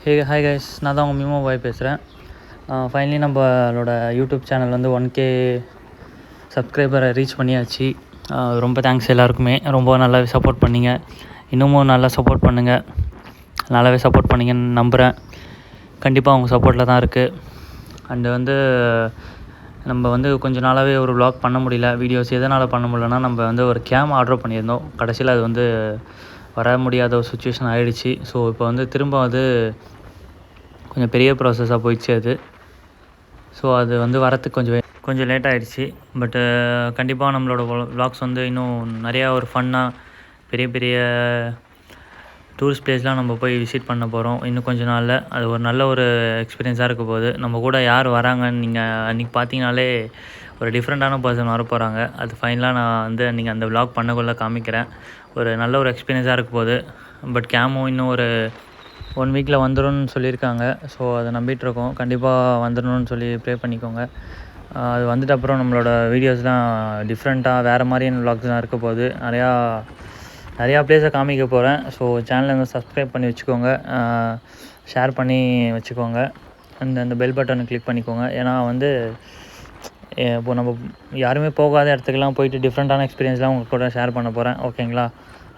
Hi guys, நான் தான் உங்கள் மிமோ பாய் பேசுகிறேன். ஃபைனலி நம்மளோட யூடியூப் சேனல் வந்து 1K சப்ஸ்கிரைபரை ரீச் பண்ணியாச்சு. ரொம்ப தேங்க்ஸ் எல்லாருக்குமே. ரொம்ப நல்லாவே சப்போர்ட் பண்ணிங்க. இன்னமும் நல்லா சப்போர்ட் பண்ணுங்கள். நல்லாவே சப்போர்ட் பண்ணிங்கன்னு நம்புகிறேன். கண்டிப்பாக உங்கள் சப்போர்ட்டில் தான் இருக்குது. அண்டு வந்து நம்ம வந்து கொஞ்சம் நாளாகவே ஒரு vlog பண்ண முடியல. வீடியோஸ் எதனால் பண்ண முடியலன்னா, நம்ம வந்து ஒரு கேம் ஆர்டர் பண்ணியிருந்தோம். கடைசியில் அது வந்து வர முடியாத ஒரு சுச்சுவேஷன் ஆகிடுச்சு. ஸோ இப்போ வந்து திரும்ப அது கொஞ்சம் பெரிய ப்ராசஸாக போயிடுச்சு அது. ஸோ அது வந்து வரத்துக்கு கொஞ்சம் லேட் ஆகிடுச்சு. பட்டு கண்டிப்பாக நம்மளோட vlogs வந்து இன்னும் நிறையா ஒரு ஃபன்னாக பெரிய பெரிய டூரிஸ்ட் பிளேஸ்லாம் நம்ம போய் விசிட் பண்ண போகிறோம் இன்னும் கொஞ்சம் நாளில். அது ஒரு நல்ல ஒரு எக்ஸ்பீரியன்ஸாக இருக்க போகுது. நம்ம கூட யார் வராங்கன்னு நீங்கள் அன்றைக்கி பார்த்தீங்கனாலே ஒரு டிஃப்ரெண்ட்டான பர்சன் வர போகிறாங்க. அது ஃபைனலாக நான் வந்து நீங்கள் அந்த vlog பண்ணக்குள்ளே காமிக்கிறேன். ஒரு நல்ல ஒரு எக்ஸ்பீரியன்ஸாக இருக்க போகுது. பட் கேமும் இன்னும் ஒரு 1 வீக்கில் வந்துடும்னு சொல்லியிருக்காங்க. ஸோ அதை நம்பிகிட்ருக்கோம். கண்டிப்பாக வந்துடணும்னு சொல்லி ப்ரே பண்ணிக்கோங்க. அது வந்துட்டு அப்புறம் நம்மளோட வீடியோஸ்லாம் டிஃப்ரெண்ட்டாக வேறு மாதிரியான vlogsலாம் இருக்க போகுது. நிறையா ப்ளேஸை காமிக்க போகிறேன். ஸோ சேனலை வந்து சப்ஸ்கிரைப் பண்ணி வச்சுக்கோங்க, ஷேர் பண்ணி வச்சுக்கோங்க, அந்த பெல் பட்டனை கிளிக் பண்ணிக்கோங்க. ஏன்னா வந்து இப்போது நம்ம யாருமே போகாத இடத்துக்குலாம் போயிட்டு டிஃப்ரெண்ட்டான எக்ஸ்பீரியன்ஸ்லாம் உங்கள் கூட ஷேர் பண்ண போகிறேன். ஓகேங்களா?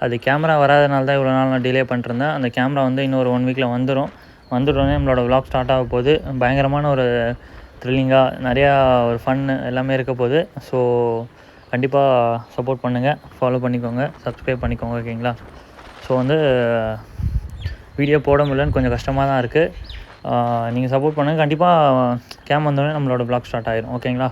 அது கேமரா வராதனால தான் இவ்வளோ நாள் நான் டிலே பண்ணிட்டுருந்தேன். அந்த கேமரா வந்து இன்னொரு 1 வீக்கில் வந்துட்டோன்னே நம்மளோட vlog ஸ்டார்ட் ஆக போகுது. பயங்கரமான ஒரு த்ரில்லிங்காக நிறையா ஒரு ஃபன்னு எல்லாமே இருக்க போகுது. ஸோ கண்டிப்பாக சப்போர்ட் பண்ணுங்கள், ஃபாலோ பண்ணிக்கோங்க, சப்ஸ்கிரைப் பண்ணிக்கோங்க. ஓகேங்களா? ஸோ வந்து வீடியோ போட முடியலன்னு கொஞ்சம் கஷ்டமாக தான் இருக்குது. நீங்கள் சப்போர்ட் பண்ணுங்கள். கண்டிப்பாக கேம் வந்தோடனே நம்மளோட vlog ஸ்டார்ட் ஆகிடும். ஓகேங்களா?